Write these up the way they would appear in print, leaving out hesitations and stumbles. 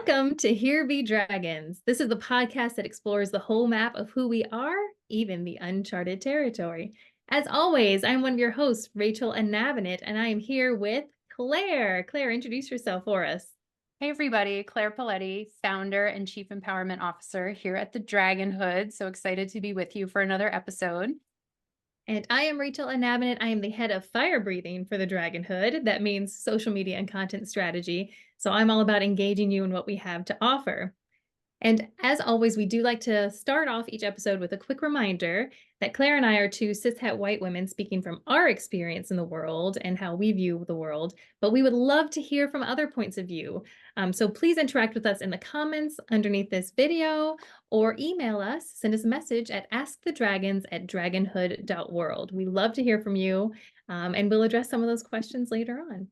Welcome to Here Be Dragons. This is the podcast that explores the whole map of who we are, even the uncharted territory. As always, I'm one of your hosts, Rachel Anavinit, and I am here with Claire. Claire, introduce yourself for us. Hey everybody, Claire Paletti, founder and chief empowerment officer here at the Dragon Hood. So excited to be with you for another episode. And I am Rachel Anavinit. I am the head of fire breathing for the Dragon Hood. That means social media and content strategy. So I'm all about engaging you in what we have to offer. And as always, we do like to start off each episode with a quick reminder that Claire and I are two cishet white women speaking from our experience in the world and how we view the world, but we would love to hear from other points of view. So please interact with us in the comments underneath this video or email us, send us a message at askthedragons@dragonhood.world. We love to hear from you, and we'll address some of those questions later on.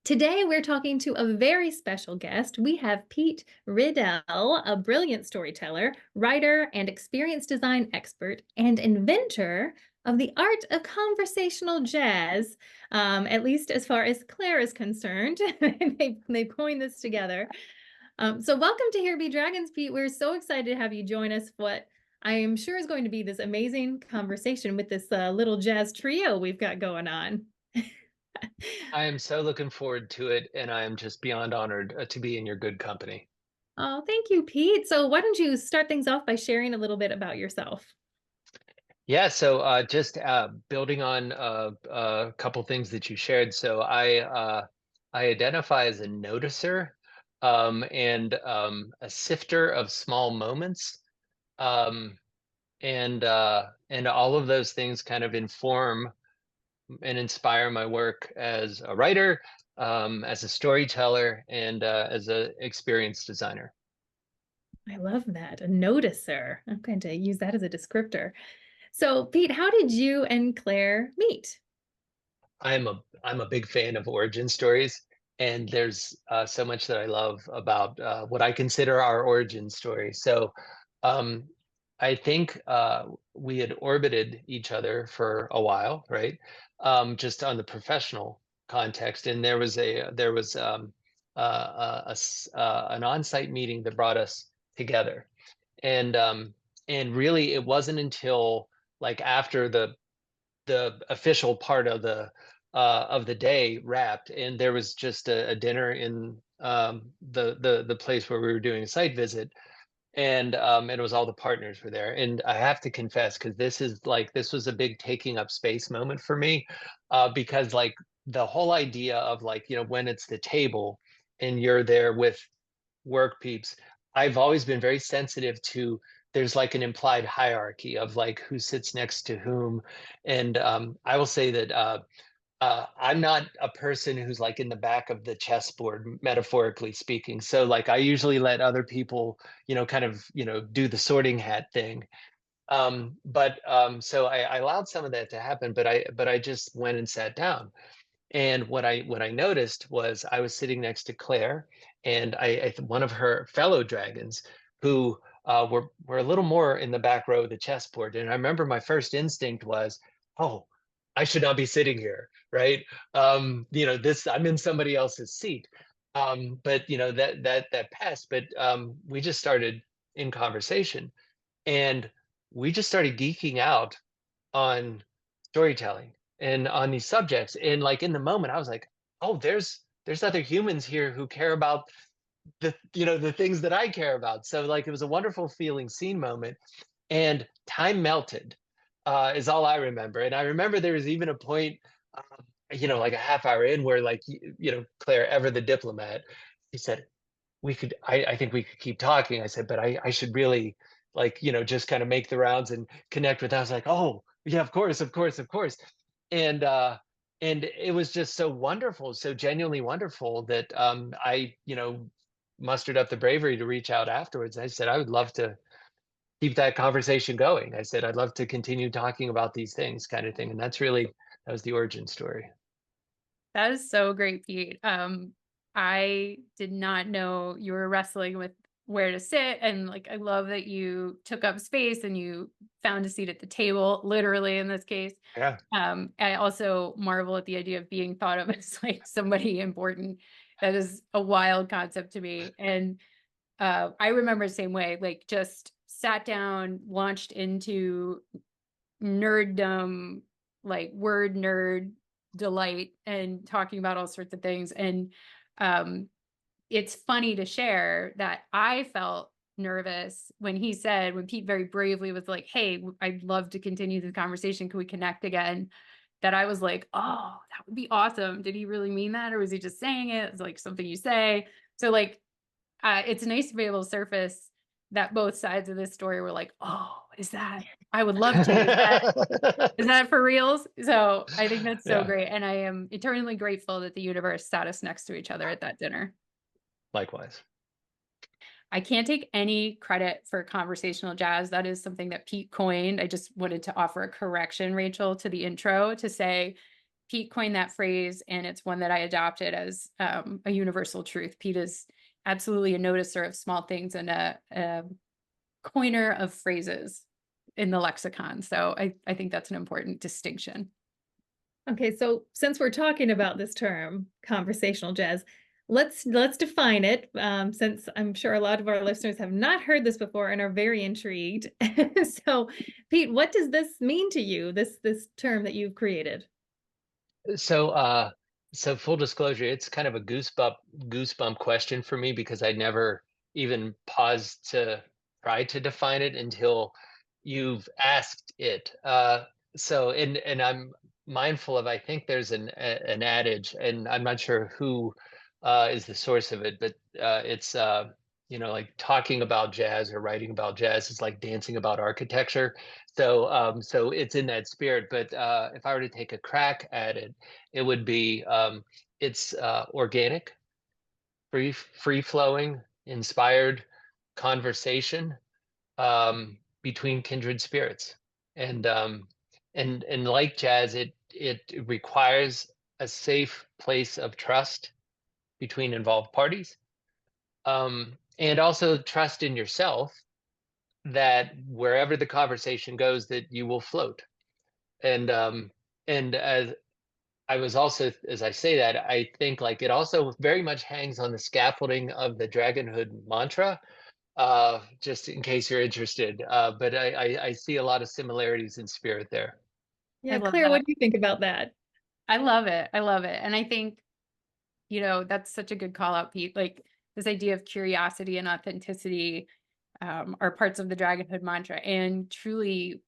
Today, we're talking to a very special guest. We have Pete Riddell, a brilliant storyteller, writer, and experience design expert, and inventor of the art of conversational jazz, at least as far as Claire is concerned. They coined this together. So welcome to Here Be Dragons, Pete. We're so excited to have you join us for what I am sure is going to be this amazing conversation with this little jazz trio we've got going on. I am so looking forward to it, and I am just beyond honored to be in your good company. Oh, thank you, Pete. So why don't you start things off by sharing a little bit about yourself? Yeah, so just building on a couple things that you shared. So I identify as a noticer and a sifter of small moments, um, and all of those things kind of inform and inspire my work as a writer, as a storyteller, and as an experienced designer. I love that. A noticer. I'm going to use that as a descriptor. So, Pete, how did you and Claire meet? I'm a big fan of origin stories, and there's so much that I love about what I consider our origin story. So, um, I think we had orbited each other for a while, right? Just on the professional context, and there was an on-site meeting that brought us together, and really it wasn't until like after the official part of the day wrapped, and there was just a dinner in the place where we were doing a site visit, and it was all the partners were there. And I have to confess, because this was a big taking up space moment for me, because like the whole idea of like when it's the table and you're there with work peeps, I've always been very sensitive to there's like an implied hierarchy of like who sits next to whom. And I will say that I'm not a person who's like in the back of the chessboard, metaphorically speaking. So like I usually let other people, kind of, do the sorting hat thing. But so I allowed some of that to happen, but I just went and sat down. And what I noticed was I was sitting next to Claire, and one of her fellow dragons who were a little more in the back row of the chessboard. And I remember my first instinct was, oh, I should not be sitting here, right? This I'm in somebody else's seat. But that passed. But we just started in conversation, and we just started geeking out on storytelling and on these subjects. And like in the moment, I was like, oh, there's other humans here who care about the things that I care about. So like it was a wonderful feeling seen moment, and time melted, is all I remember. And I remember there was even a point, like a half hour in, where like Claire, ever the diplomat, he said, I think we could keep talking. I said, but I should really like, just kind of make the rounds and connect with. I was like, oh yeah, of course, of course, of course. And and it was just so wonderful, so genuinely wonderful that I, mustered up the bravery to reach out afterwards. I said, I would love to keep that conversation going. I said, I'd love to continue talking about these things, kind of thing. And that was the origin story. That is so great, Pete. I did not know you were wrestling with where to sit. And like, I love that you took up space and you found a seat at the table, literally in this case. Yeah. I also marvel at the idea of being thought of as like somebody important That is a wild concept to me. And I remember the same way, like just sat down, launched into nerddom, like word nerd delight and talking about all sorts of things. And um, it's funny to share that I felt nervous when Pete very bravely was like, hey, I'd love to continue the conversation. Can we connect again? That I was like, oh, that would be awesome. Did he really mean that? Or was he just saying it? It's like something you say. So like, it's nice to be able to surface that both sides of this story were like, oh, I would love to. Is that for reals? So I think that's so Yeah, great. And I am eternally grateful that the universe sat us next to each other at that dinner. likewise. I can't take any credit for conversational jazz. That is something that Pete coined. I just wanted to offer a correction, Rachel, to the intro to say Pete coined that phrase, and it's one that I adopted as a universal truth. Pete is absolutely a noticer of small things and a coiner of phrases in the lexicon. So I think that's an important distinction. Okay, so since we're talking about this term, conversational jazz, let's define it, since I'm sure a lot of our listeners have not heard this before and are very intrigued. So, Pete, what does this mean to you, this term that you've created? So full disclosure, it's kind of a goosebump question for me because I never even paused to try to define it until you've asked it. And I'm mindful of, I think there's an adage, and I'm not sure who is the source of it, but it's like talking about jazz or writing about jazz is like dancing about architecture. So it's in that spirit. But if I were to take a crack at it, it would be it's organic, free flowing, inspired conversation between kindred spirits, and and like jazz, it requires a safe place of trust between involved parties, and also trust in yourself that wherever the conversation goes, that you will float. And as I say that, I think like it also very much hangs on the scaffolding of the dragonhood mantra, just in case you're interested. But I see a lot of similarities in spirit there. I Yeah, love Claire, what that. do you think about that? I love it. I love it. And I think, that's such a good call out, Pete. Like this idea of curiosity and authenticity are parts of the dragonhood mantra and truly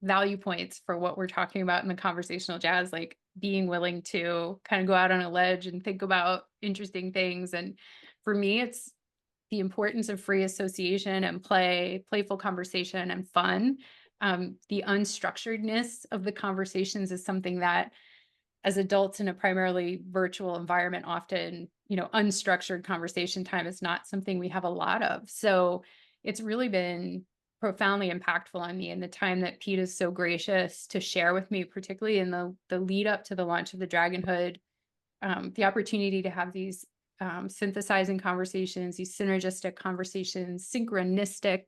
value points for what we're talking about in the conversational jazz, like being willing to kind of go out on a ledge and think about interesting things. And for me, it's the importance of free association and playful conversation and fun. The unstructuredness of the conversations is something that as adults in a primarily virtual environment, often, unstructured conversation time is not something we have a lot of. So it's really been profoundly impactful on me in the time that Pete is so gracious to share with me, particularly in the lead up to the launch of the Dragonhood, the opportunity to have these synthesizing conversations, these synergistic conversations, synchronistic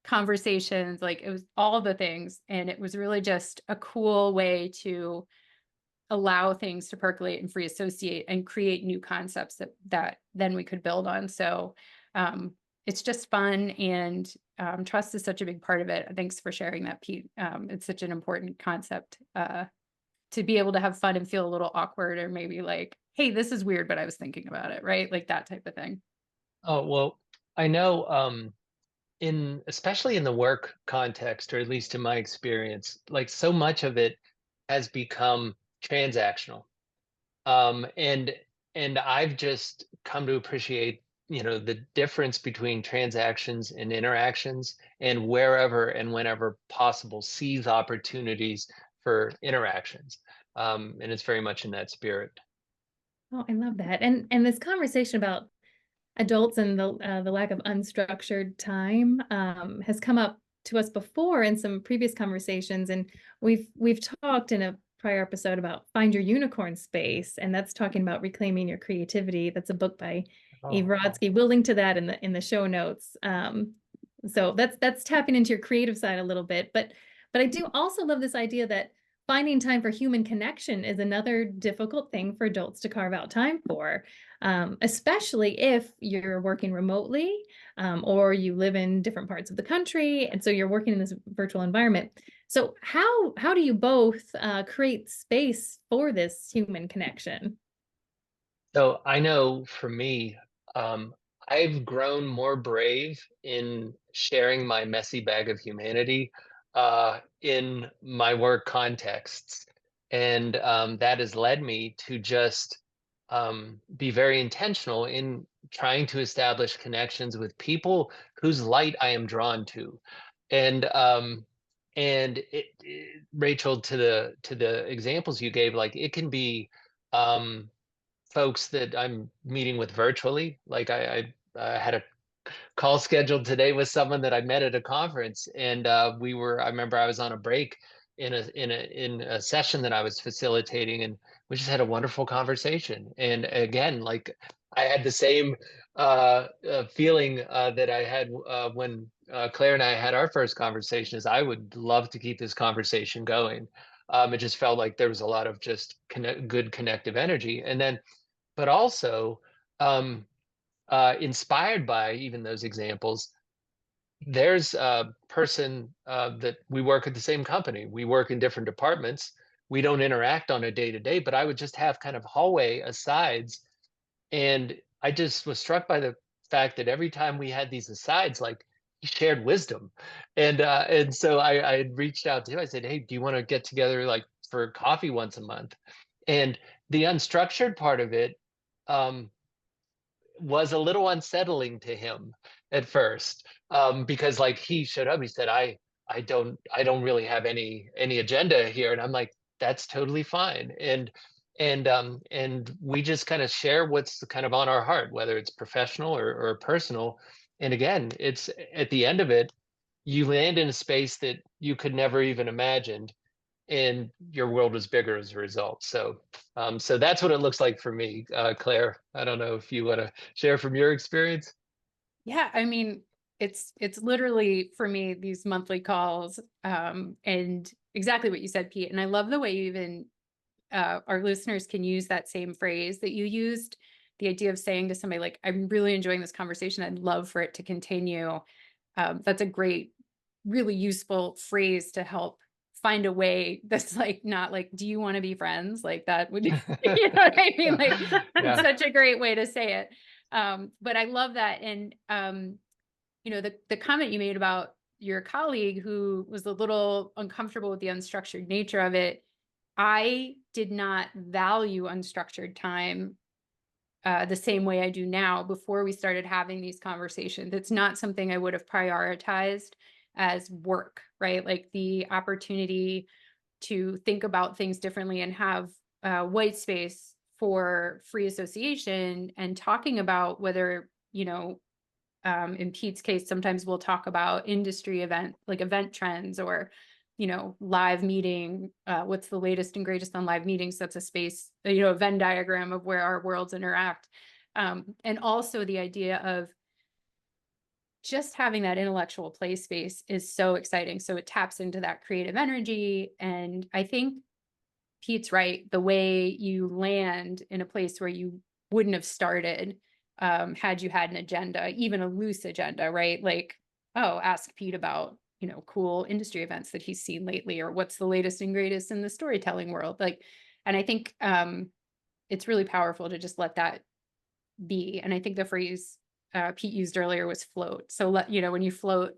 conversations, like it was all the things. And it was really just a cool way to allow things to percolate and free associate and create new concepts that then we could build on. So it's just fun, and trust is such a big part of it. Thanks for sharing that, Pete. It's such an important concept to be able to have fun and feel a little awkward, or maybe like, hey, this is weird, but I was thinking about it, right? Like that type of thing. Oh, well, I know especially in the work context, or at least in my experience, like so much of it has become transactional. And I've just come to appreciate, the difference between transactions and interactions, and wherever and whenever possible, seize opportunities for interactions. And it's very much in that spirit. Oh, I love that. And this conversation about adults and the lack of unstructured time has come up to us before in some previous conversations, and we've talked in a prior episode about Find Your Unicorn Space, and that's talking about reclaiming your creativity. That's a book by Eve Oh, Rodsky. We'll link to that in the show notes. So that's tapping into your creative side a little bit, but I do also love this idea that finding time for human connection is another difficult thing for adults to carve out time for, especially if you're working remotely, or you live in different parts of the country, and so you're working in this virtual environment. So how do you both create space for this human connection? So I know for me, um, I've grown more brave in sharing my messy bag of humanity in my work contexts. And that has led me to just be very intentional in trying to establish connections with people whose light I am drawn to. And Rachel, to the examples you gave, like it can be folks that I'm meeting with virtually. Like I had a call scheduled today with someone that I met at a conference, and I remember I was on a break in a session that I was facilitating, and we just had a wonderful conversation. And again, like I had the same feeling that I had when Claire and I had our first conversation. Is I would love to keep this conversation going. It just felt like there was a lot of just good connective energy, and then but also um, inspired by even those examples. There's a person that we work at the same company. We work in different departments. We don't interact on a day to day, but I would just have kind of hallway asides. And I just was struck by the fact that every time we had these asides, like he shared wisdom. And so I had reached out to him. I said, "Hey, do you want to get together like for coffee once a month?" And the unstructured part of it, um, was a little unsettling to him at first, because like he showed up, he said, I don't really have any agenda here, and I'm like, that's totally fine. And we just kind of share what's kind of on our heart, whether it's professional or personal. And again, it's at the end of it, you land in a space that you could never even imagine, and your world was bigger as a result. So that's what it looks like for me. Claire, I don't know if you want to share from your experience. Yeah, I mean, it's literally for me these monthly calls, and exactly what you said, Pete. And I love the way you even our listeners can use that same phrase that you used. The idea of saying to somebody like, "I'm really enjoying this conversation. I'd love for it to continue." That's a great, really useful phrase to help find a way that's like not like, "Do you want to be friends?" Like that would, you know what I mean? Like that's Yeah. such a great way to say it. But I love that. And the comment you made about your colleague who was a little uncomfortable with the unstructured nature of it. I did not value unstructured time the same way I do now before we started having these conversations. It's not something I would have prioritized as work, right? Like the opportunity to think about things differently and have white space for free association and talking about whether, in Pete's case, sometimes we'll talk about industry event trends or, live meeting, what's the latest and greatest on live meetings. That's a space, a Venn diagram of where our worlds interact. And also the idea of just having that intellectual play space is so exciting. So it taps into that creative energy. And I think Pete's right. The way you land in a place where you wouldn't have started had you had an agenda, even a loose agenda, right? Like, oh, ask Pete about, cool industry events that he's seen lately, or what's the latest and greatest in the storytelling world. Like, and I think it's really powerful to just let that be. And I think the phrase Pete used earlier was float. So when you float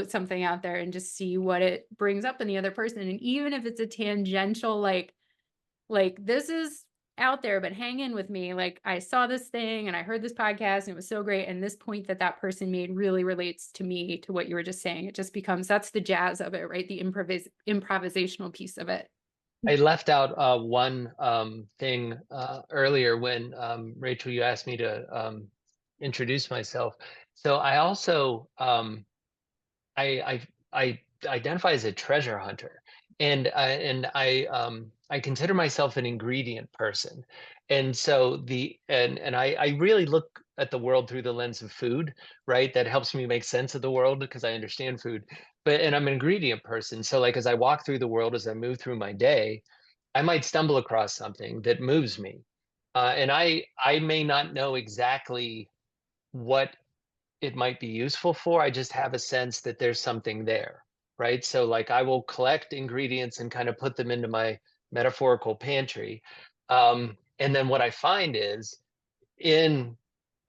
something out there and just see what it brings up in the other person. And even if it's a tangential, like this is out there, but hang in with me. Like I saw this thing and I heard this podcast and it was so great. And this point that person made really relates to me, to what you were just saying. It just becomes, that's the jazz of it, right? The improvisational piece of it. I left out one thing earlier when Rachel, you asked me to introduce myself. So I also I identify as a treasure hunter, and I consider myself an ingredient person, and so I really look at the world through the lens of food, right? That helps me make sense of the world because I understand food. and I'm an ingredient person. So like as I walk through the world, as I move through my day, I might stumble across something that moves me. And I may not know exactly what it might be useful for. I just have a sense that there's something there, right? So like I will collect ingredients and kind of put them into my metaphorical pantry. And then what I find is in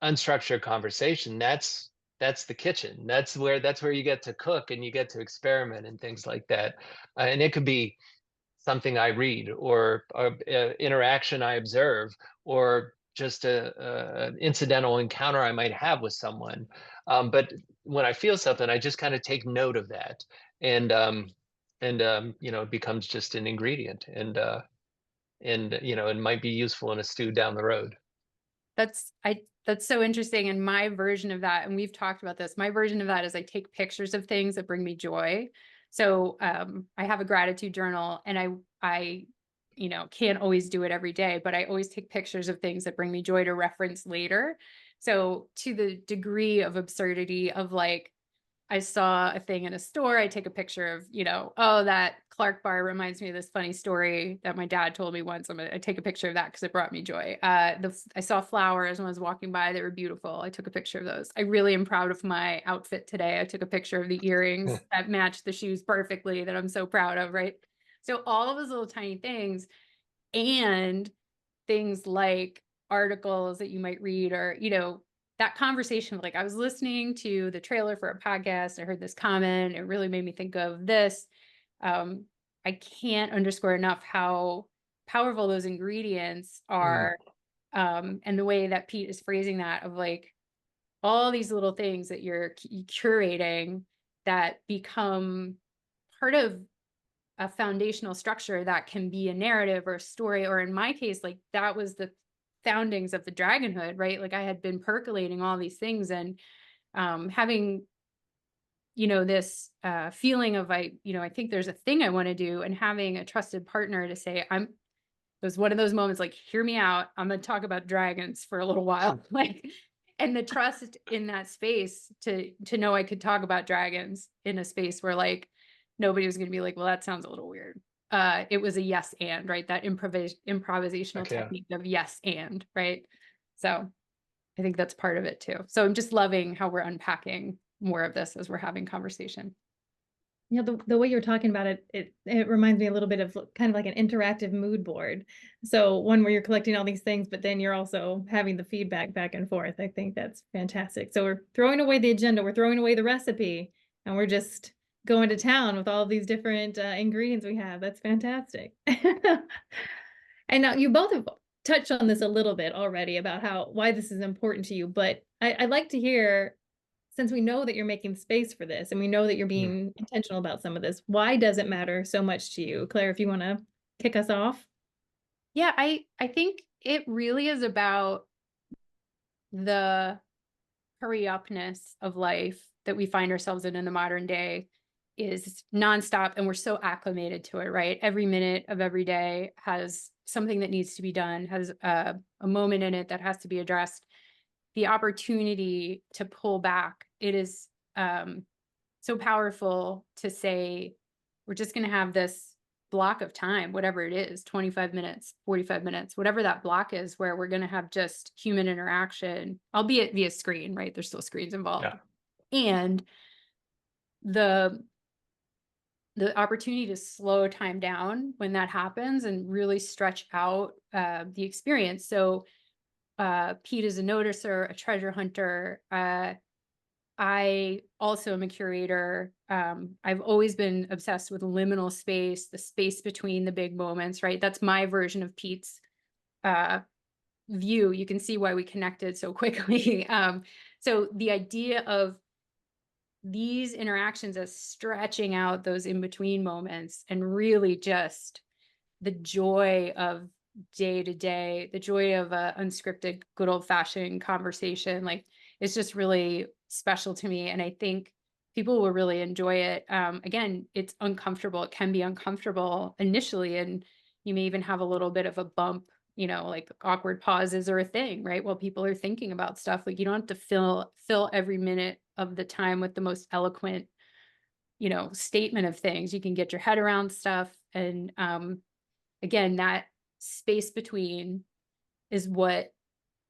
unstructured conversation, that's the kitchen. That's where you get to cook and you get to experiment and things like that. And it could be something I read or interaction I observe or just an incidental encounter I might have with someone. But when I feel something, I just kind of take note of that, and it becomes just an ingredient, and it might be useful in a stew down the road. That's so interesting. And my version of that, and we've talked about this, my version of that is I take pictures of things that bring me joy. So I have a gratitude journal, and I can't always do it every day, but I always take pictures of things that bring me joy to reference later. So to the degree of absurdity of like, I saw a thing in a store, I take a picture of, oh, that Clark bar reminds me of this funny story that my dad told me once. I take a picture of that because it brought me joy. I saw flowers when I was walking by. They were beautiful. I took a picture of those. I really am proud of my outfit today. I took a picture of the earrings that matched the shoes perfectly that I'm so proud of, right? So all of those little tiny things, and things like articles that you might read, or that conversation. Like, I was listening to the trailer for a podcast, I heard this comment, it really made me think of this. I can't underscore enough how powerful those ingredients Mm, are. And the way that Pete is phrasing that, of like all these little things that you're curating that become part of a foundational structure that can be a narrative or a story, or in my case, like that was the foundings of the Dragonhood, right? Like I had been percolating all these things, and having this feeling of I think there's a thing I want to do, and having a trusted partner to say, it was one of those moments like, hear me out, I'm going to talk about dragons for a little while. Like, and the trust in that space to know I could talk about dragons in a space where like nobody was going to be like, well, that sounds a little weird. It was a yes and, right? That improvisational okay. technique of yes and, right? So I think that's part of it too. So I'm just loving how we're unpacking more of this as we're having conversation. Yeah, the way you're talking about it, it reminds me a little bit of kind of like an interactive mood board. So one where you're collecting all these things, but then you're also having the feedback back and forth. I think that's fantastic. So we're throwing away the agenda, we're throwing away the recipe, and we're just going to town with all these different ingredients we have. That's fantastic. And now you both have touched on this a little bit already about why this is important to you, but I'd like to hear, since we know that you're making space for this and we know that you're Mm. being intentional about some of this, why does it matter so much to you? Claire, if you want to kick us off. Yeah, I think it really is about the hurry upness of life that we find ourselves in the modern day is nonstop, and we're so acclimated to it, right? Every minute of every day has something that needs to be done, has a moment in it that has to be addressed. The opportunity to pull back, it is so powerful to say, we're just going to have this block of time, whatever it is, 25 minutes, 45 minutes, whatever that block is, where we're going to have just human interaction, albeit via screen, right? There's still screens involved. Yeah. And the opportunity to slow time down when that happens and really stretch out the experience. So Pete is a noticer, a treasure hunter. I also am a curator. I've always been obsessed with liminal space, the space between the big moments, right? That's my version of Pete's view. You can see why we connected so quickly. So the idea of these interactions as stretching out those in-between moments, and really just the joy of day to day, the joy of a unscripted, good old fashioned conversation, like it's just really special to me. And I think people will really enjoy it. Again, it's uncomfortable. It can be uncomfortable initially. And you may even have a little bit of a bump, like awkward pauses are a thing, right? While people are thinking about stuff, like you don't have to fill every minute of the time with the most eloquent, statement of things. You can get your head around stuff. And again, that space between is what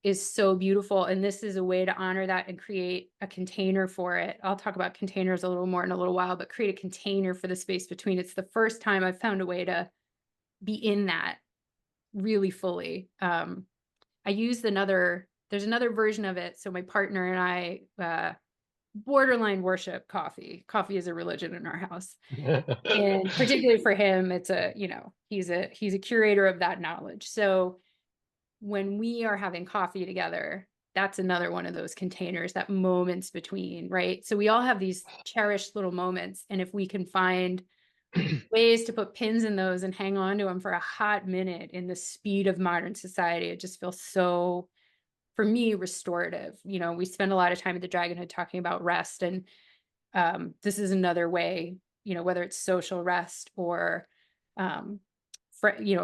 is so beautiful. And this is a way to honor that and create a container for it. I'll talk about containers a little more in a little while, but create a container for the space between. It's the first time I've found a way to be in that really fully. I used there's another version of it. So my partner and I borderline worship coffee. Coffee is a religion in our house. And particularly for him, it's he's a curator of that knowledge. So when we are having coffee together, that's another one of those containers, that moments between, right? So we all have these cherished little moments. And if we can find ways to put pins in those and hang on to them for a hot minute in the speed of modern society, it just feels so, for me, restorative. We spend a lot of time at the Dragonhood talking about rest. And this is another way, whether it's social rest or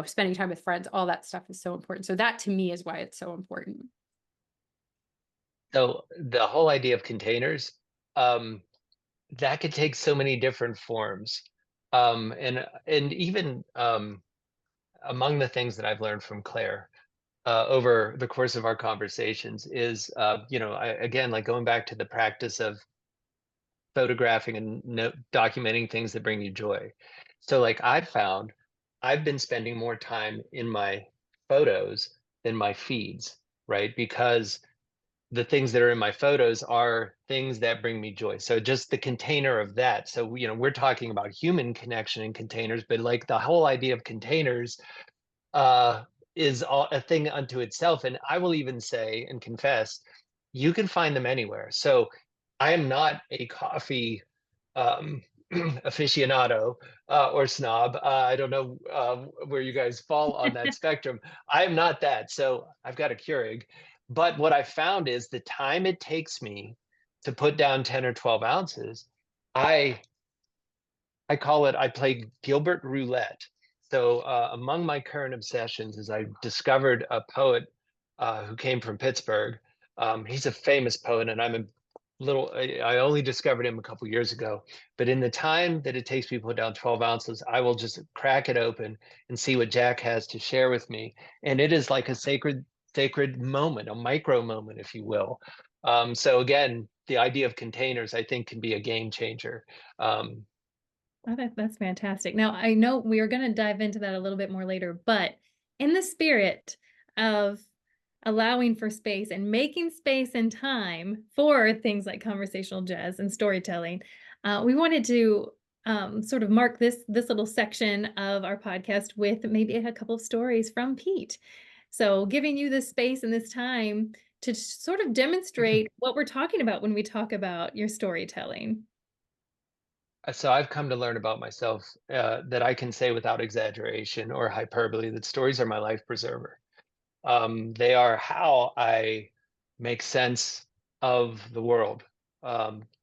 spending time with friends, all that stuff is so important. So that to me is why it's so important. So the whole idea of containers, that could take so many different forms. And even among the things that I've learned from Claire over the course of our conversations is, again, like going back to the practice of photographing and documenting things that bring you joy. So like I've been spending more time in my photos than my feeds, right? Because the things that are in my photos are things that bring me joy. So just the container of that. So, we're talking about human connection in containers, but like the whole idea of containers uh, is a thing unto itself. And I will even say and confess, you can find them anywhere. So I am not a coffee um, aficionado or snob. I don't know where you guys fall on that spectrum. I am not that. So I've got a Keurig. But what I found is the time it takes me to put down 10 or 12 ounces, I I play Gilbert roulette. So among my current obsessions is I discovered a poet who came from Pittsburgh. He's a famous poet, and I only discovered him a couple years ago. But in the time that it takes me to put down 12 ounces, I will just crack it open and see what Jack has to share with me. And it is like a sacred moment, a micro moment, if you will. So again, the idea of containers, I think, can be a game changer. Oh, that's fantastic. Now, I know we are going to dive into that a little bit more later, but in the spirit of allowing for space and making space and time for things like conversational jazz and storytelling, we wanted to sort of mark this little section of our podcast with maybe a couple of stories from Pete. So giving you this space and this time to sort of demonstrate what we're talking about when we talk about your storytelling. So I've come to learn about myself that I can say without exaggeration or hyperbole that stories are my life preserver. They are how I make sense of the world,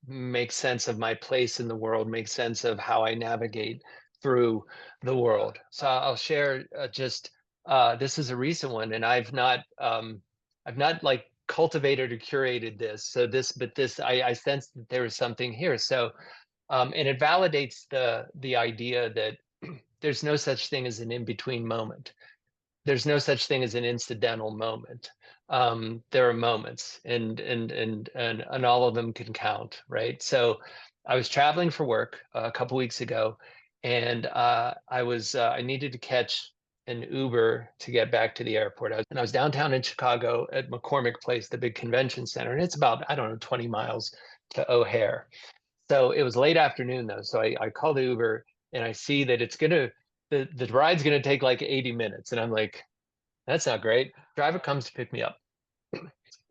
make sense of my place in the world, make sense of how I navigate through the world. So I'll share this is a recent one, and I've not like cultivated or curated this. I sense that there is something here. So and it validates the idea that there's no such thing as an in-between moment. There's no such thing as an incidental moment. There are moments, and all of them can count, right? So I was traveling for work a couple weeks ago, and I needed to catch an Uber to get back to the airport. I was downtown in Chicago at McCormick Place, the big convention center, and it's about, I don't know, 20 miles to O'Hare. So it was late afternoon though. So I call the Uber and I see that the ride's gonna take like 80 minutes. And I'm like, that's not great. Driver comes to pick me up.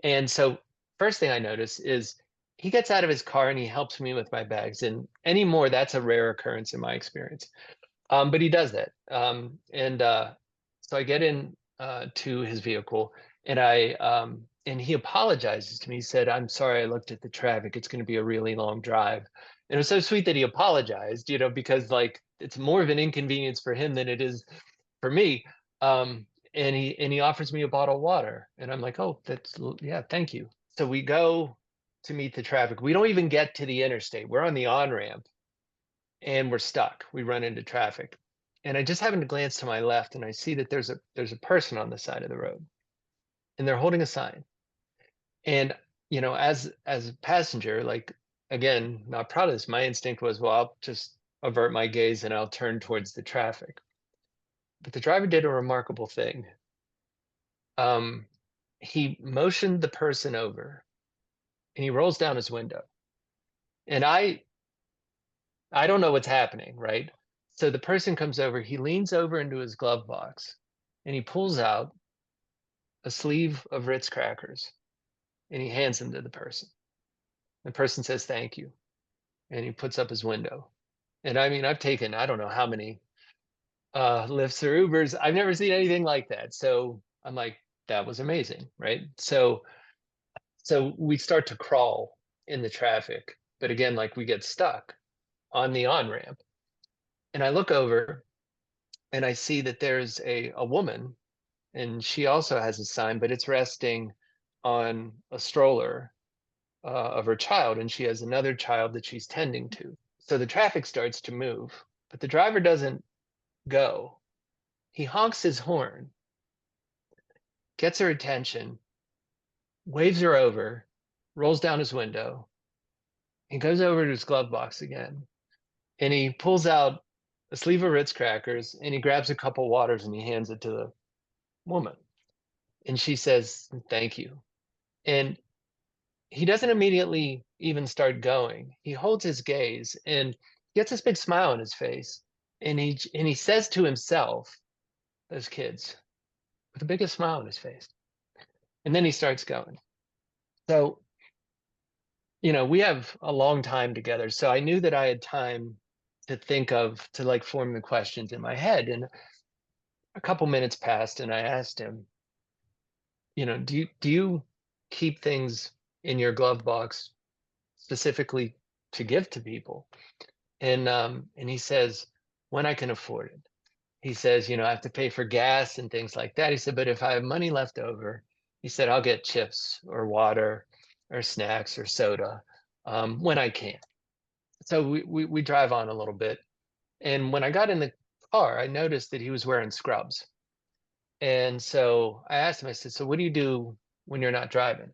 And so first thing I notice is he gets out of his car and he helps me with my bags. And anymore, that's a rare occurrence in my experience. But he does that. So I get in to his vehicle and and he apologizes to me. He said, "I'm sorry, I looked at the traffic. It's going to be a really long drive." And it was so sweet that he apologized, because like it's more of an inconvenience for him than it is for me. And he offers me a bottle of water, and I'm like, "Oh, yeah, thank you." So we go to meet the traffic. We don't even get to the interstate. We're on the on ramp, and we're stuck. We run into traffic. And I just happen to glance to my left and I see that there's a person on the side of the road and they're holding a sign. And as a passenger, like again, not proud of this, my instinct was, well, I'll just avert my gaze and I'll turn towards the traffic. But the driver did a remarkable thing. Um, he motioned the person over and he rolls down his window. And I don't know what's happening, right? So the person comes over, he leans over into his glove box and he pulls out a sleeve of Ritz crackers and he hands them to the person. The person says, "Thank you." And he puts up his window. And I mean, I've taken, I don't know how many Lyfts or Ubers. I've never seen anything like that. So I'm like, that was amazing, right? So we start to crawl in the traffic, but again, like we get stuck on the on-ramp. And I look over and I see that there's a woman and she also has a sign, but it's resting on a stroller of her child, and she has another child that she's tending to. So the traffic starts to move, but the driver doesn't go. He honks his horn, gets her attention, waves her over, rolls down his window, and goes over to his glove box again. And he pulls out a sleeve of Ritz crackers and he grabs a couple waters and he hands it to the woman. And she says, "Thank you." And he doesn't immediately even start going. He holds his gaze and gets this big smile on his face. And he says to himself, those kids, with the biggest smile on his face. And then he starts going. So, we have a long time together. So I knew that I had time to think of, to like form the questions in my head. And a couple minutes passed and I asked him, do you keep things in your glove box specifically to give to people? And he says, when I can afford it. He says, I have to pay for gas and things like that. He said, but if I have money left over, he said, I'll get chips or water or snacks or soda when I can. So we drive on a little bit. And when I got in the car, I noticed that he was wearing scrubs. And so I asked him, I said, so what do you do when you're not driving?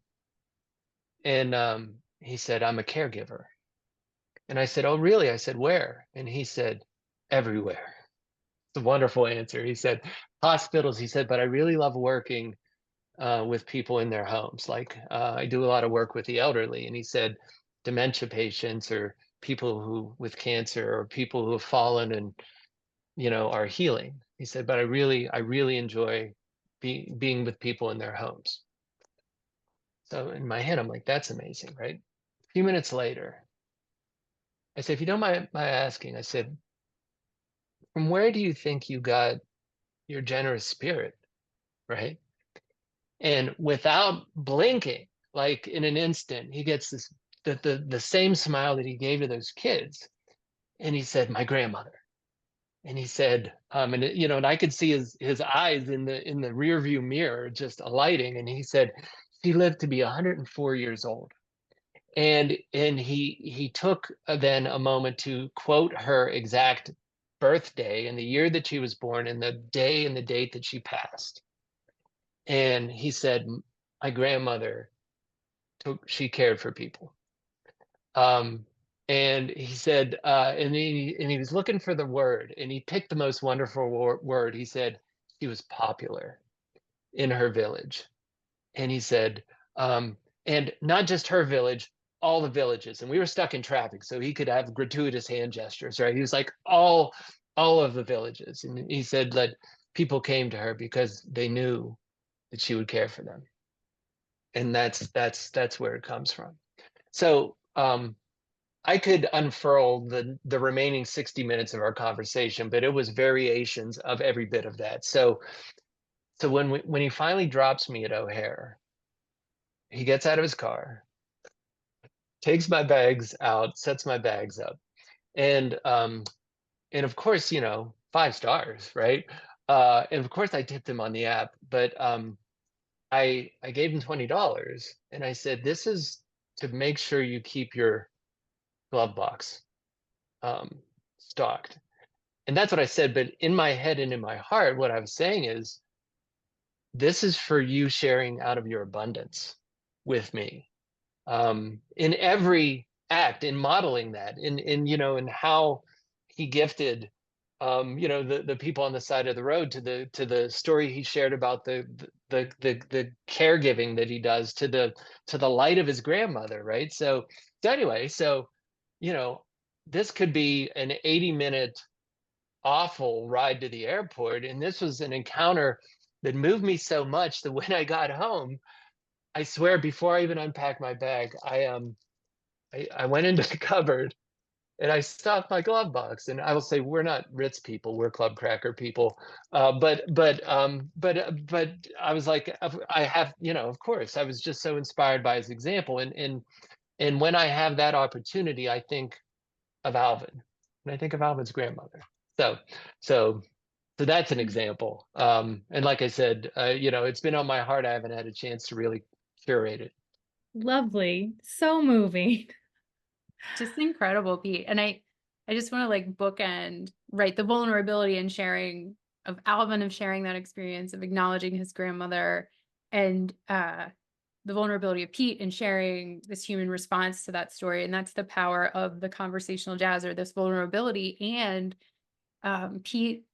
And he said, I'm a caregiver. And I said, oh, really? I said, where? And he said, everywhere. It's a wonderful answer. He said, hospitals. He said, but I really love working with people in their homes. Like I do a lot of work with the elderly. And he said, dementia patients or people who with cancer or people who have fallen and, are healing. He said, but I really enjoy being with people in their homes. So in my head, I'm like, that's amazing, right? A few minutes later, I said, if you don't mind my asking, I said, from where do you think you got your generous spirit, right? And without blinking, like in an instant, he gets the same smile that he gave to those kids. And he said, my grandmother. And he said, and I could see his eyes in the rear view mirror just alighting. And he said, she lived to be 104 years old. And he took then a moment to quote her exact birthday and the year that she was born and the day and the date that she passed. And he said, my grandmother she cared for people. And he said, and he was looking for the word, and he picked the most wonderful word. He said she was popular in her village, and he said, and not just her village, all the villages. And we were stuck in traffic, so he could have gratuitous hand gestures, right? He was like all of the villages, and he said that people came to her because they knew that she would care for them, and that's where it comes from. So I could unfurl the remaining 60 minutes of our conversation, but it was variations of every bit of that. So when he finally drops me at O'Hare, he gets out of his car, takes my bags out, sets my bags up, and of course, 5 stars, right? And of course, I tipped him on the app, but I gave him $20, and I said, "This is to make sure you keep your glove box stalked. And that's what I said. But in my head and in my heart, what I was saying is, this is for you sharing out of your abundance with me, in every act, in modeling that, in how he gifted, the people on the side of the road, to the story he shared about the caregiving that he does, to the light of his grandmother, right? So anyway, you know, this could be an 80-minute awful ride to the airport, and this was an encounter that moved me so much that when I got home, I swear, before I even unpacked my bag, I went into the cupboard and I stocked my glove box. And I will say, we're not Ritz people, we're Club Cracker people. But I was like, I have, of course, I was just so inspired by his example. And when I have that opportunity, I think of Alvin, and I think of Alvin's grandmother. So so so that's an example. And like I said, it's been on my heart. I haven't had a chance to really curate it. Lovely. So moving. Just incredible, Pete. And I just want to like bookend, right, the vulnerability and sharing of Alvin, of sharing that experience, of acknowledging his grandmother, and the vulnerability of Pete and sharing this human response to that story. And that's the power of the conversational jazzer, this vulnerability. And Pete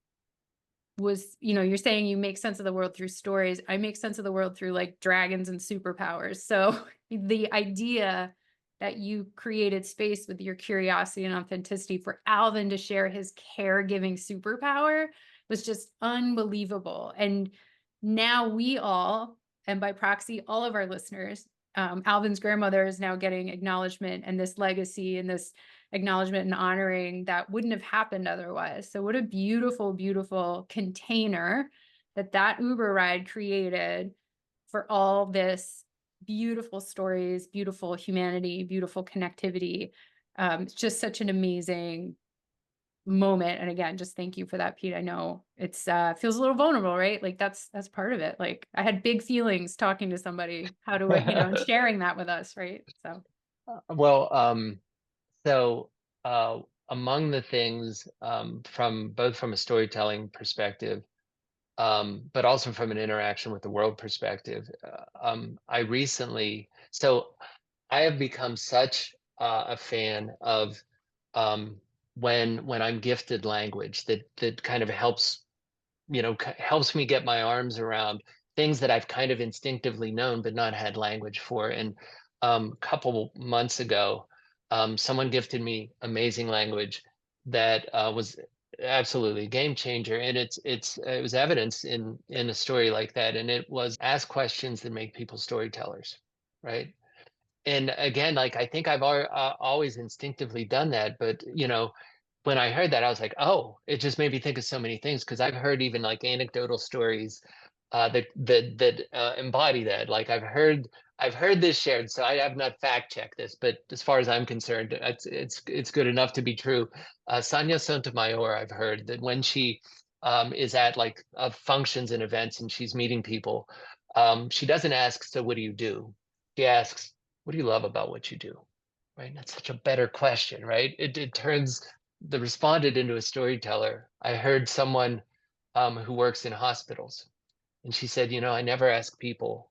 was, you're saying you make sense of the world through stories. I make sense of the world through like dragons and superpowers. So the idea that you created space with your curiosity and authenticity for Alvin to share his caregiving superpower was just unbelievable. And now we all, and by proxy, all of our listeners, Alvin's grandmother is now getting acknowledgement and this legacy and this acknowledgement and honoring that wouldn't have happened otherwise. So what a beautiful, beautiful container that Uber ride created for all this beautiful stories, beautiful humanity, beautiful connectivity. It's just such an amazing moment. And again, just thank you for that, Pete. I know it's feels a little vulnerable, right? Like that's part of it. Like I had big feelings talking to somebody, how do I, and sharing that with us, right? So Well, so among the things, from both from a storytelling perspective, but also from an interaction with the world perspective, I have become such a fan of, when I'm gifted language that kind of helps, helps me get my arms around things that I've kind of instinctively known but not had language for. And a couple months ago, someone gifted me amazing language that was absolutely a game changer. And it was evidence in a story like that. And it was, ask questions that make people storytellers, right? And again, like, I think I've always instinctively done that, but when I heard that, I was like, oh, it just made me think of so many things, because I've heard even like anecdotal stories that embody that. Like I've heard this shared, so I have not fact checked this, but as far as I'm concerned, it's good enough to be true. Sonia Sotomayor, I've heard that when she is at like functions and events and she's meeting people, she doesn't ask, so what do you do? She asks, what do you love about what you do? Right? And that's such a better question, right? It turns the respondent into a storyteller. I heard someone who works in hospitals, and she said, I never ask people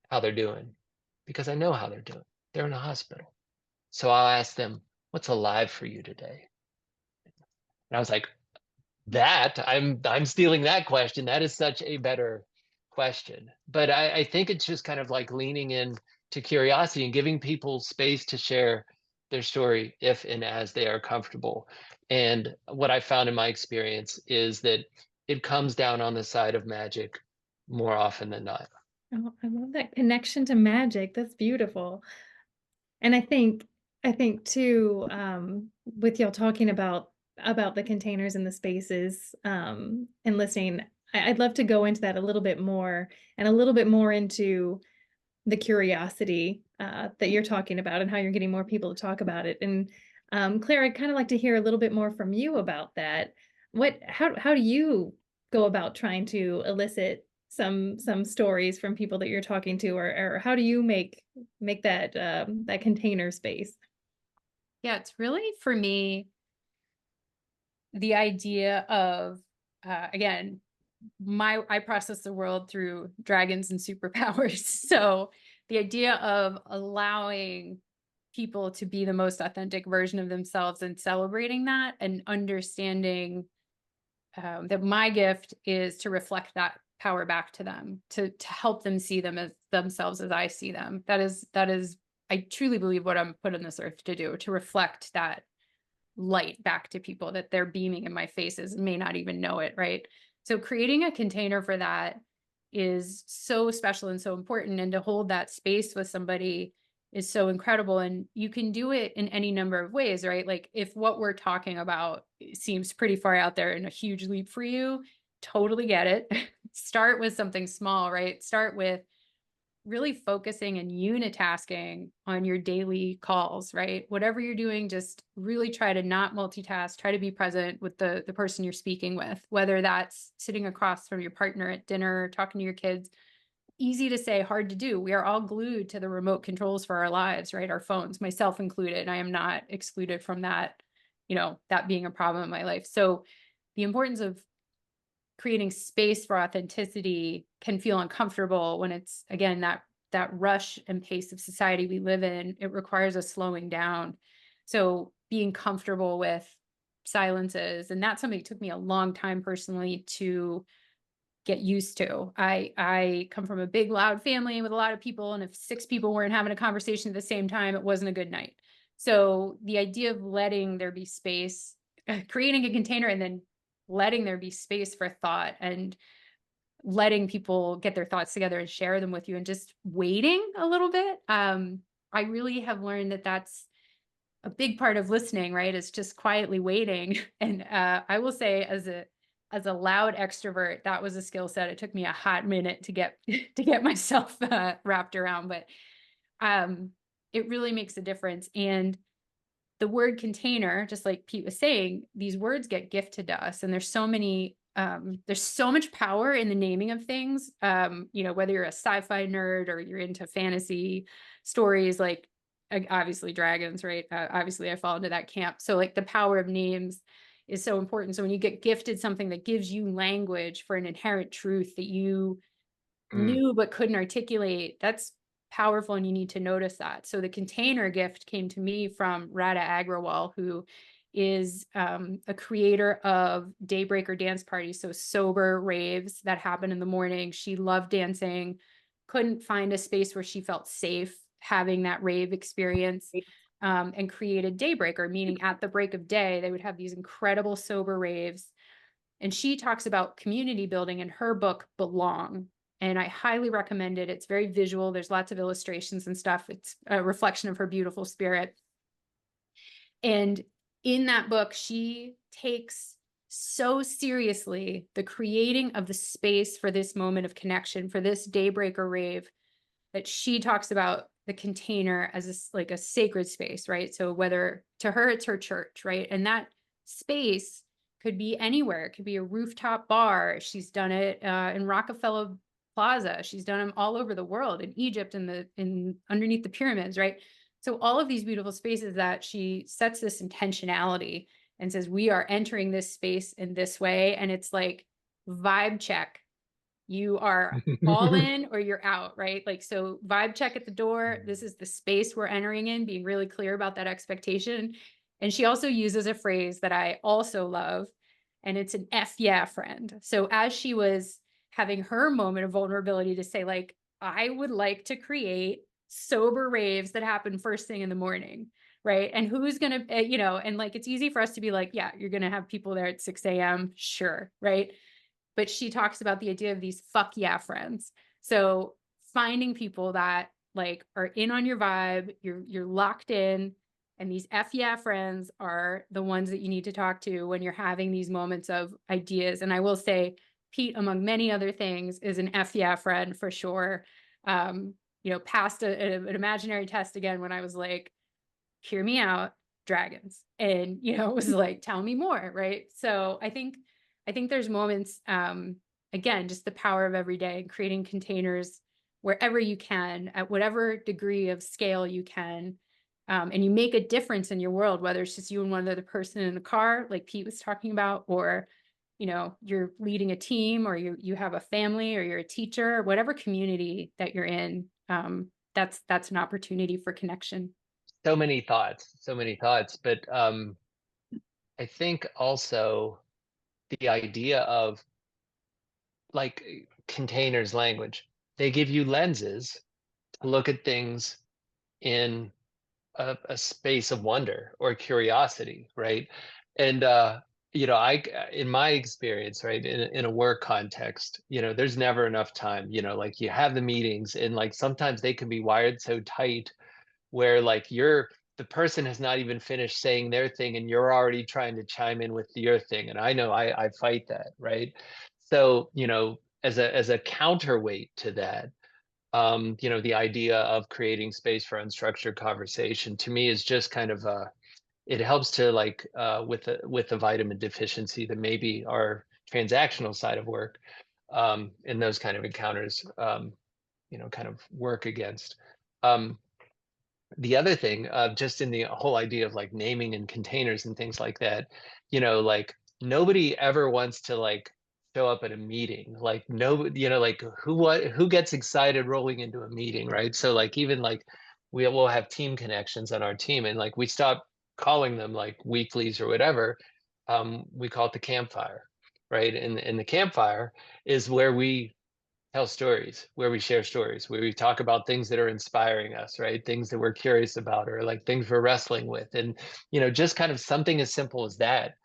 how they're doing because I know how they're doing. They're in a hospital. So I'll ask them, what's alive for you today? And I was like, I'm stealing that question. That is such a better question. But I think it's just kind of like leaning in to curiosity and giving people space to share their story if and as they are comfortable. And what I found in my experience is that it comes down on the side of magic more often than not. Oh, I love that connection to magic. That's beautiful. And I think too, with y'all talking about the containers and the spaces, and listening, I'd love to go into that a little bit more, and a little bit more into the curiosity that you're talking about and how you're getting more people to talk about it. And Claire, I'd kind of like to hear a little bit more from you about that. How do you go about trying to elicit some stories from people that you're talking to, or how do you make that that container space? yeah, it's really for me, the idea of, again, I process the world through dragons and superpowers. So the idea of allowing people to be the most authentic version of themselves and celebrating that, and understanding that my gift is to reflect that power back to them, to help them see them as themselves as I see them. That is I truly believe what I'm put on this earth to do, to reflect that light back to people that they're beaming in my faces and may not even know it, right? So creating a container for that is so special and so important. And to hold that space with somebody is so incredible. And you can do it in any number of ways, right? Like if what we're talking about seems pretty far out there and a huge leap for you, totally get it. Start with something small, right? Start with really focusing and unitasking on your daily calls, right? Whatever you're doing, just really try to not multitask, try to be present with the person you're speaking with, whether that's sitting across from your partner at dinner, talking to your kids. Easy to say, hard to do. We are all glued to the remote controls for our lives, right? Our phones, myself included. I am not excluded from that, that being a problem in my life. So the importance of creating space for authenticity can feel uncomfortable when it's, again, that rush and pace of society we live in. It requires a slowing down. So being comfortable with silences, and that's something that took me a long time personally to get used to. I come from a big loud family with a lot of people, and if 6 people weren't having a conversation at the same time, it wasn't a good night. So the idea of letting there be space, creating a container, and then letting there be space for thought, and letting people get their thoughts together and share them with you, and just waiting a little bit. I really have learned that that's a big part of listening, right? It's just quietly waiting. And I will say, as a loud extrovert, that was a skill set. It took me a hot minute to get to get myself wrapped around, but it really makes a difference. And the word container, just like Pete was saying, these words get gifted to us, and there's so much power in the naming of things. Whether you're a sci-fi nerd or you're into fantasy stories, like obviously dragons, right? Obviously I fall into that camp. So like the power of names is so important. So when you get gifted something that gives you language for an inherent truth that you Mm. knew but couldn't articulate, that's powerful, and you need to notice that. So the container gift came to me from Radha Agrawal, who is a creator of daybreaker dance parties, so sober raves that happen in the morning. She loved dancing, couldn't find a space where she felt safe having that rave experience, and created daybreaker, meaning at the break of day they would have these incredible sober raves. And she talks about community building in her book, Belong. And I highly recommend it. It's very visual. There's lots of illustrations and stuff. It's a reflection of her beautiful spirit. And in that book, she takes so seriously the creating of the space for this moment of connection, for this daybreaker rave, that she talks about the container as like a sacred space, right? So whether to her, it's her church, right? And that space could be anywhere. It could be a rooftop bar. She's done it in Rockefeller Plaza. She's done them all over the world, in Egypt, in underneath the pyramids, right? So all of these beautiful spaces that she sets this intentionality and says, we are entering this space in this way. And it's like vibe check. You are all in or you're out, right? Like, so vibe check at the door. This is the space we're entering in, being really clear about that expectation. And she also uses a phrase that I also love, and it's an F yeah, friend. So as she was having her moment of vulnerability to say, like, I would like to create sober raves that happen first thing in the morning, right? And who's going to, and like, it's easy for us to be like, yeah, you're going to have people there at 6 a.m. Sure. Right. But she talks about the idea of these fuck yeah friends. So finding people that like are in on your vibe, you're locked in, and these F yeah friends are the ones that you need to talk to when you're having these moments of ideas. And I will say, Pete, among many other things, is an F yeah friend for sure. Passed an imaginary test again when I was like, hear me out, dragons. And, it was like, tell me more, right? So I think there's moments, again, just the power of every day and creating containers wherever you can, at whatever degree of scale you can, and you make a difference in your world, whether it's just you and one other person in a car, like Pete was talking about, or you're leading a team, or you have a family, or you're a teacher, or whatever community that you're in. That's an opportunity for connection. So many thoughts, but I think also the idea of like containers language, they give you lenses to look at things in a space of wonder or curiosity, right? And I in my experience, right, in a work context, there's never enough time. Like you have the meetings, and like sometimes they can be wired so tight where like the person has not even finished saying their thing and you're already trying to chime in with your thing. And I know I fight that, right? So as a counterweight to that, the idea of creating space for unstructured conversation to me is just kind of it helps to like with the vitamin deficiency that maybe our transactional side of work in those kind of encounters kind of work against. The other thing, just in the whole idea of like naming and containers and things like that, like nobody ever wants to like show up at a meeting. Like no, like who gets excited rolling into a meeting, right? So like even like we will have team connections on our team, and like we stop calling them like weeklies or whatever. We call it the campfire, right? And the campfire is where we tell stories, where we share stories, where we talk about things that are inspiring us, right? Things that we're curious about, or like things we're wrestling with. And, just kind of something as simple as that,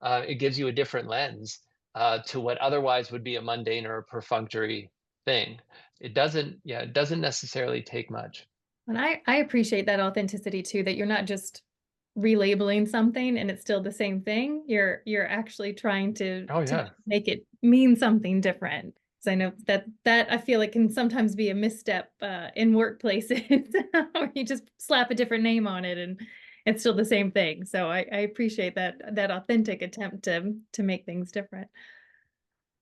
it gives you a different lens to what otherwise would be a mundane or a perfunctory thing. It doesn't necessarily take much. And I appreciate that authenticity too, that you're not just relabeling something and it's still the same thing. You're actually trying to Oh yeah. make it mean something different. So I know that I feel like can sometimes be a misstep in workplaces where you just slap a different name on it and it's still the same thing. So I appreciate that authentic attempt to make things different.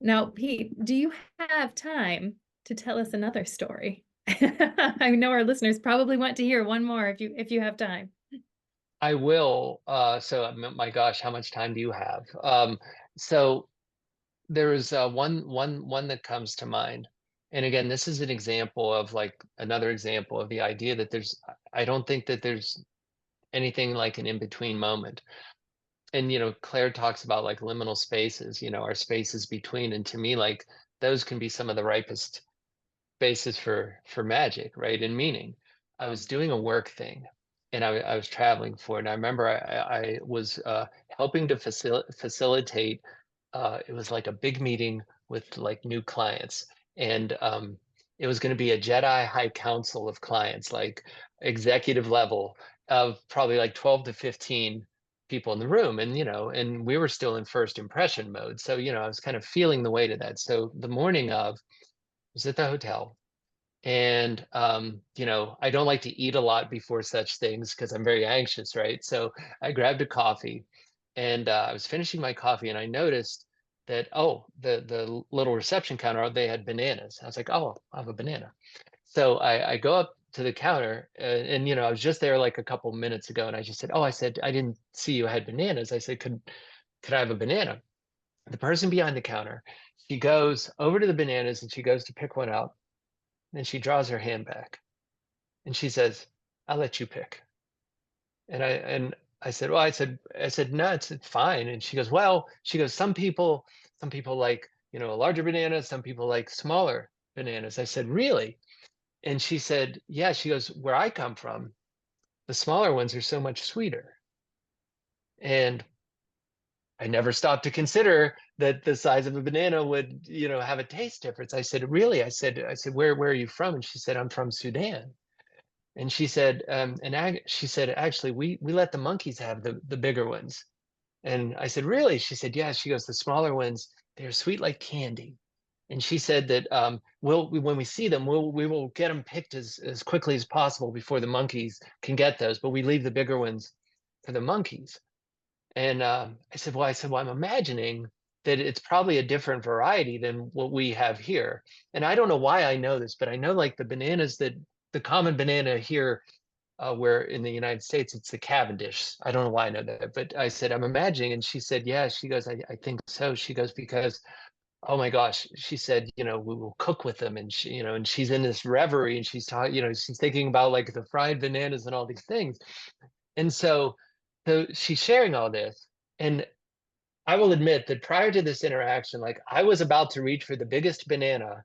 Now, Pete, do you have time to tell us another story? I know our listeners probably want to hear one more if you have time. I will. So my gosh, how much time do you have? So there is one that comes to mind. And again, this is an example of like another example of the idea that I don't think that there's anything like an in-between moment. And Claire talks about like liminal spaces, our spaces between. And to me, like those can be some of the ripest spaces for magic, right? And meaning. I was doing a work thing and I was traveling for it. And I remember I was helping to facilitate it was like a big meeting with like new clients, and it was going to be a Jedi High Council of clients, like executive level of probably like 12 to 15 people in the room. And and we were still in first impression mode, so I was kind of feeling the weight of that. So the morning of, I was at the hotel, and I don't like to eat a lot before such things because I'm very anxious, right? So I grabbed a coffee, and I was finishing my coffee, and I noticed that, oh, the little reception counter, they had bananas. I was like, oh, I'll have a banana. So I go up to the counter, and I was just there like a couple minutes ago, and I just said, oh, I said, I didn't see you had bananas. I said, could I have a banana? The person behind the counter, she goes over to the bananas and she goes to pick one out, and she draws her hand back and she says, I'll let you pick. And I said, well, I said, no, it's fine. And she goes, well, some people like, a larger banana, some people like smaller bananas. I said, really? And she said, yeah. She goes, where I come from, the smaller ones are so much sweeter. And I never stopped to consider that the size of a banana would, have a taste difference. I said, really? I said, where are you from? And she said, I'm from Sudan. And she said, she said, actually, we let the monkeys have the bigger ones. And I said, really? She said, yeah. She goes, the smaller ones, they're sweet like candy. And she said that when we see them, we will get them picked as quickly as possible before the monkeys can get those, but we leave the bigger ones for the monkeys. And well, I'm imagining that it's probably a different variety than what we have here. And I don't know why I know this, but I know like the bananas that the common banana here where in the United States it's the Cavendish. I don't know why I know that, but I said, I'm imagining. And she said, yeah. She goes, I think so. She goes, because, oh my gosh, she said, we will cook with them. And she, and she's in this reverie and she's talking, she's thinking about like the fried bananas and all these things. And so she's sharing all this. And I will admit that prior to this interaction, like I was about to reach for the biggest banana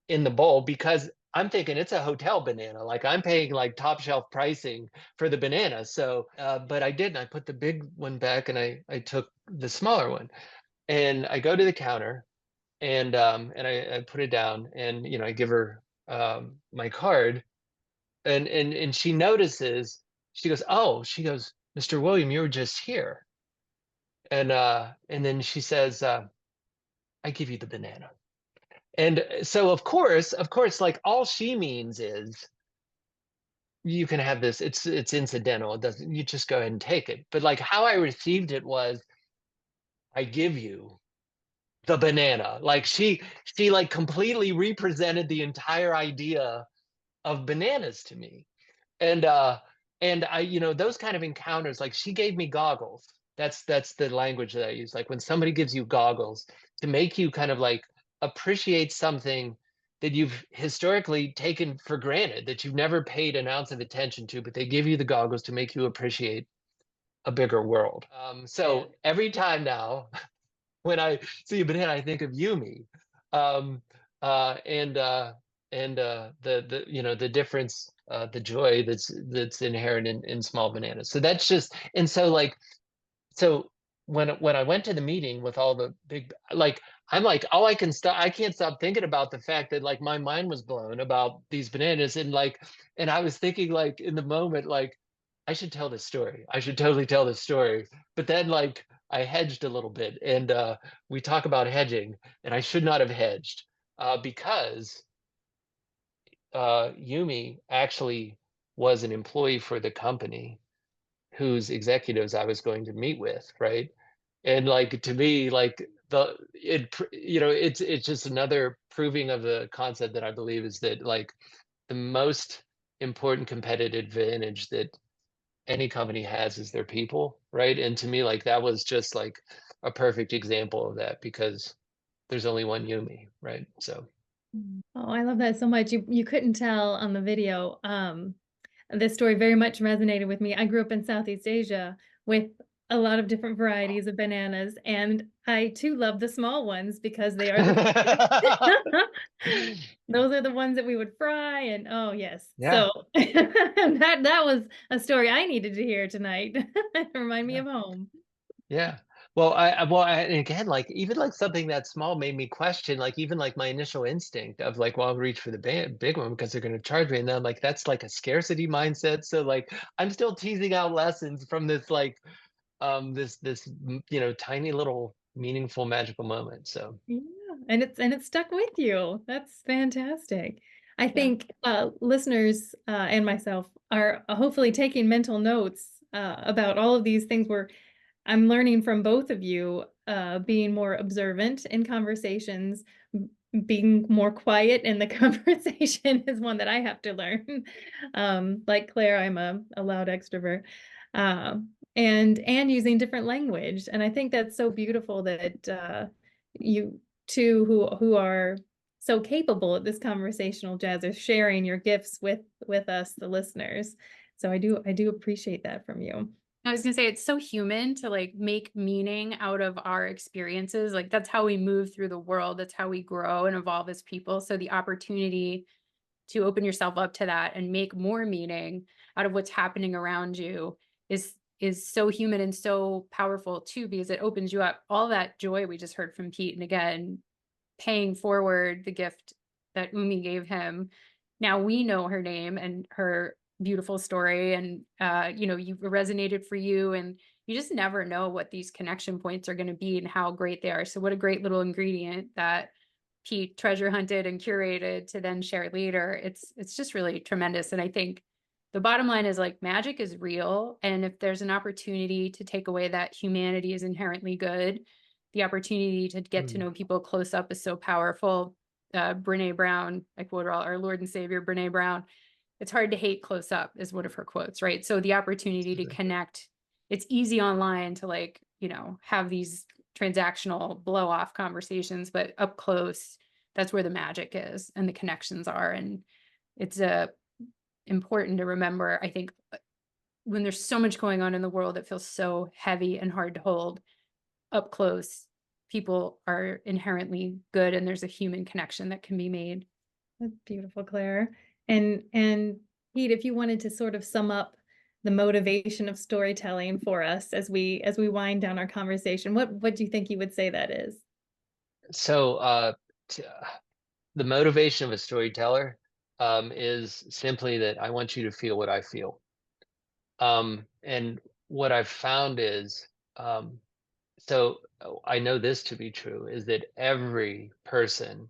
in the bowl because I'm thinking it's a hotel banana. Like I'm paying like top shelf pricing for the banana. So, but I didn't. I put the big one back and I took the smaller one. And I go to the counter and I put it down and I give her my card and she notices. She goes, oh, she goes, Mr. William, you were just here. And then she says, I give you the banana. And so of course, like all she means is you can have this, it's incidental. It doesn't, you just go ahead and take it. But like how I received it was, I give you the banana. Like she like completely represented the entire idea of bananas to me. And I, those kind of encounters, like she gave me goggles. That's the language that I use. Like when somebody gives you goggles to make you kind of like appreciate something that you've historically taken for granted, that you've never paid an ounce of attention to, but they give you the goggles to make you appreciate a bigger world. So every time now when I see a banana, I think of Yumi. Um, and the difference, the joy that's inherent in small bananas. So that's just, and so like, so when I went to the meeting with all the big, like I'm like, I can't stop thinking about the fact that like my mind was blown about these bananas. And like, and I was thinking like in the moment, like I should tell this story. I should totally tell this story. But then like I hedged a little bit, and we talk about hedging, and I should not have hedged because Yumi actually was an employee for the company whose executives I was going to meet with, right? And like to me, like it's just another proving of the concept that I believe is that like the most important competitive advantage that any company has is their people, right? And to me, like that was just like a perfect example of that because there's only one Yumi, right? So Oh, I love that so much. You couldn't tell on the video. This story very much resonated with me. I grew up in Southeast Asia with a lot of different varieties of bananas, and I too love the small ones because they are the those are the ones that we would fry and oh yes. yeah, So that was a story I needed to hear tonight. Remind me yeah, of home. yeah. And again, like even like something that small made me question, like even like my initial instinct of like, well, I'll reach for the big one because they're going to charge me, and then I'm like, that's like a scarcity mindset. So like, I'm still teasing out lessons from this like this tiny little meaningful magical moment. So Yeah, and it's stuck with you. That's fantastic. I yeah. think listeners and myself are hopefully taking mental notes about all of these things where I'm learning from both of you, being more observant in conversations, being more quiet in the conversation is one that I have to learn. Like Claire, I'm a loud extrovert. And using different language. And I think that's so beautiful that you two who are so capable at this conversational jazz are sharing your gifts with us, the listeners. So I do appreciate that from you. I was gonna say it's so human to like make meaning out of our experiences. Like that's how we move through the world. That's how we grow and evolve as people. So the opportunity to open yourself up to that and make more meaning out of what's happening around you is so human and so powerful too, because it opens you up. All that joy we just heard from Pete, and again, paying forward the gift that Umi gave him. Now we know her name and her beautiful story, and you resonated for you, and you just never know what these connection points are going to be and how great they are. So what a great little ingredient that Pete treasure hunted and curated to then share later. It's just really tremendous. And I think the bottom line is like magic is real. And if there's an opportunity to take away that humanity is inherently good, the opportunity to get to know people close up is so powerful. Brene Brown, I quote her all, our Lord and Savior, Brene Brown, it's hard to hate close up is one of her quotes, right? So the opportunity to connect, it's easy online to like, have these transactional blow off conversations, but up close, that's where the magic is and the connections are. And it's important to remember, I think, when there's so much going on in the world that feels so heavy and hard to hold, up close, people are inherently good and there's a human connection that can be made. That's beautiful, Claire. And Pete, if you wanted to sort of sum up the motivation of storytelling for us as we wind down our conversation, what do you think you would say that is? So the motivation of a storyteller is simply that I want you to feel what I feel. And what I've found is, so I know this to be true, is that every person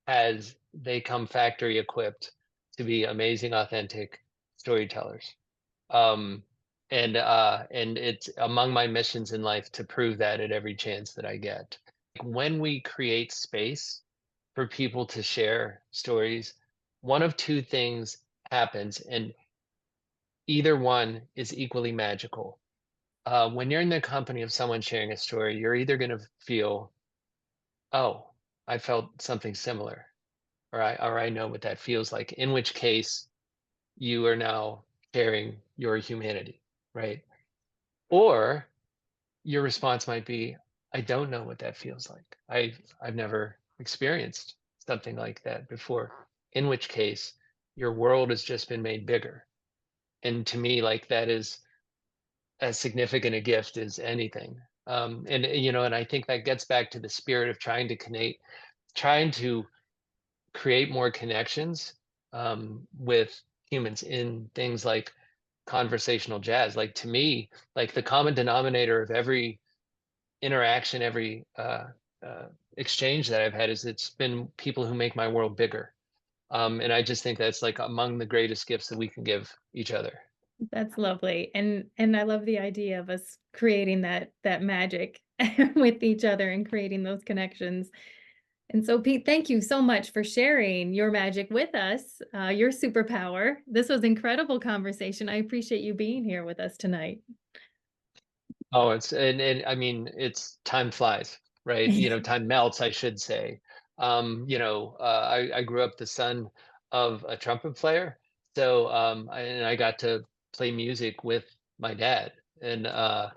they come factory equipped to be amazing, authentic storytellers. Um, and it's among my missions in life to prove that at every chance that I get. When we create space for people to share stories, one of two things happens, and either one is equally magical. When you're in the company of someone sharing a story, you're either going to feel, oh, I felt something similar, or I know what that feels like, in which case you are now sharing your humanity, right? Or your response might be, I don't know what that feels like. I've never experienced something like that before, in which case your world has just been made bigger. And to me, like, that is as significant a gift as anything. And I think that gets back to the spirit of trying to create more connections with humans in things like conversational jazz. Like, to me, like, the common denominator of every interaction, every exchange that I've had is it's been people who make my world bigger. And I just think that's like among the greatest gifts that we can give each other. That's lovely. And I love the idea of us creating that magic with each other and creating those connections. And so, Pete, thank you so much for sharing your magic with us, your superpower. This was incredible conversation. I appreciate you being here with us tonight. Oh, and I mean, it's time flies, right? Time melts, I should say. I grew up the son of a trumpet player, so I got to play music with my dad, and the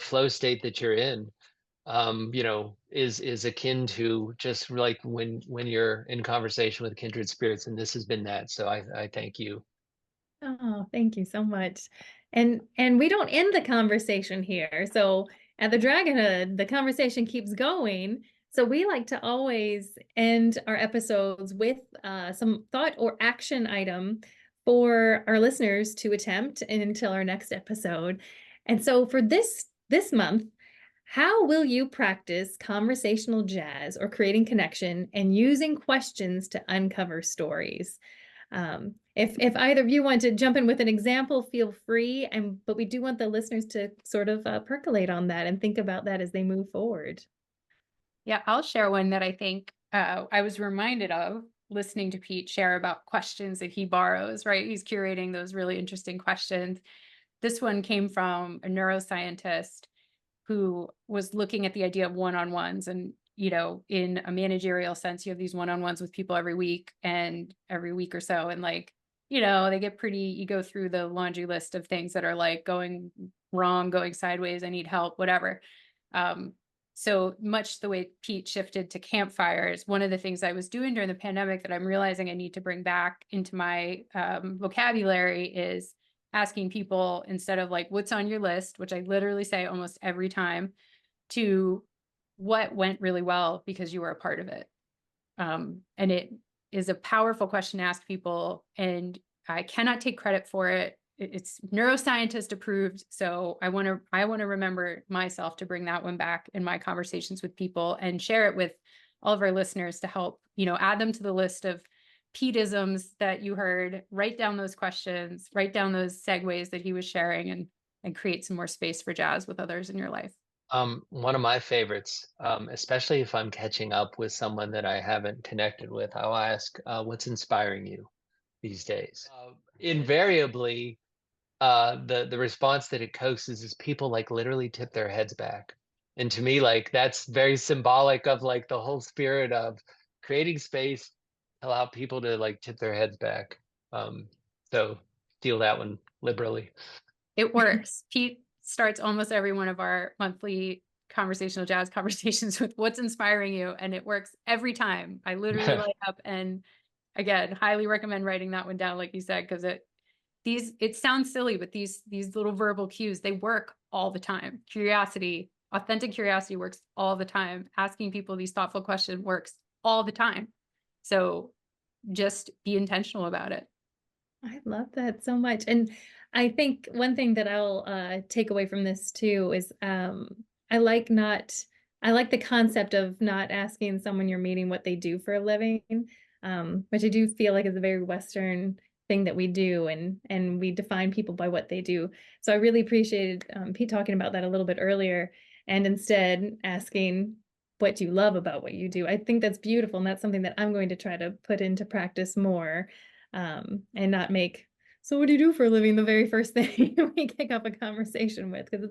flow state that you're in, is akin to just like when you're in conversation with kindred spirits, and this has been that. So I thank you. Oh, thank you so much. And we don't end the conversation here. So at the Dragonhood, the conversation keeps going. So we like to always end our episodes with some thought or action item for our listeners to attempt until our next episode. And so for this month, how will you practice conversational jazz or creating connection and using questions to uncover stories? If either of you want to jump in with an example, feel free. But we do want the listeners to sort of percolate on that and think about that as they move forward. Yeah, I'll share one that I think I was reminded of listening to Pete share about questions that he borrows, right? He's curating those really interesting questions. This one came from a neuroscientist who was looking at the idea of one-on-ones. And, in a managerial sense, you have these one-on-ones with people every week or so. And like, they get you go through the laundry list of things that are like going wrong, going sideways, I need help, whatever. So much the way Pete shifted to campfires, one of the things I was doing during the pandemic that I'm realizing I need to bring back into my vocabulary is asking people, instead of like, what's on your list, which I literally say almost every time, to what went really well because you were a part of it. And it is a powerful question to ask people, and I cannot take credit for it. It's neuroscientist approved. So I want to remember myself to bring that one back in my conversations with people and share it with all of our listeners to help, add them to the list of Pete-isms that you heard, write down those questions, write down those segues that he was sharing, and create some more space for jazz with others in your life. One of my favorites, especially if I'm catching up with someone that I haven't connected with, I'll ask, what's inspiring you these days? Invariably, the response that it coaxes is people like literally tip their heads back. And to me, like that's very symbolic of like the whole spirit of creating space, allow people to like tip their heads back. Um, so steal that one liberally. It works. Pete starts almost every one of our monthly conversational jazz conversations with what's inspiring you, and it works every time. I literally light up, and again, highly recommend writing that one down, like you said, because it sounds silly, but these little verbal cues, they work all the time. Curiosity, authentic curiosity works all the time. Asking people these thoughtful questions works all the time. So just be intentional about it. I love that so much. And I think one thing that I'll take away from this too is I like not I like the concept of not asking someone you're meeting what they do for a living, which I do feel like is a very Western thing that we do, and we define people by what they do. So I really appreciated Pete talking about that a little bit earlier, and instead asking what you love about what you do. I think that's beautiful, and that's something that I'm going to try to put into practice more, and not make, so what do you do for a living, the very first thing we kick up a conversation with, because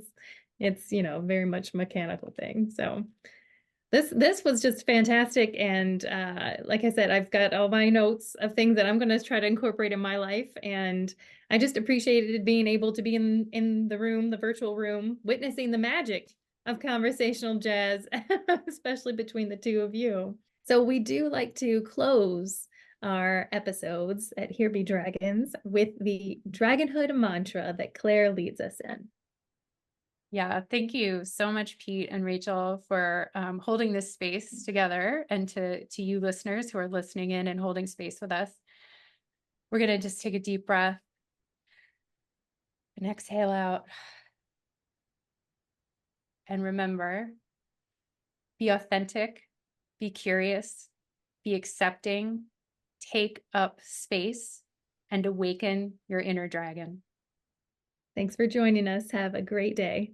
it's very much mechanical thing. So this was just fantastic, and like I said, I've got all my notes of things that I'm going to try to incorporate in my life, and I just appreciated being able to be in the room, the virtual room, witnessing the magic of conversational jazz, especially between the two of you. So we do like to close our episodes at Here Be Dragons with the Dragonhood mantra that Claire leads us in. Yeah, thank you so much, Pete and Rachel, for holding this space together, and to you listeners who are listening in and holding space with us. We're going to just take a deep breath and exhale out. And remember, be authentic, be curious, be accepting, take up space, and awaken your inner dragon. Thanks for joining us. Have a great day.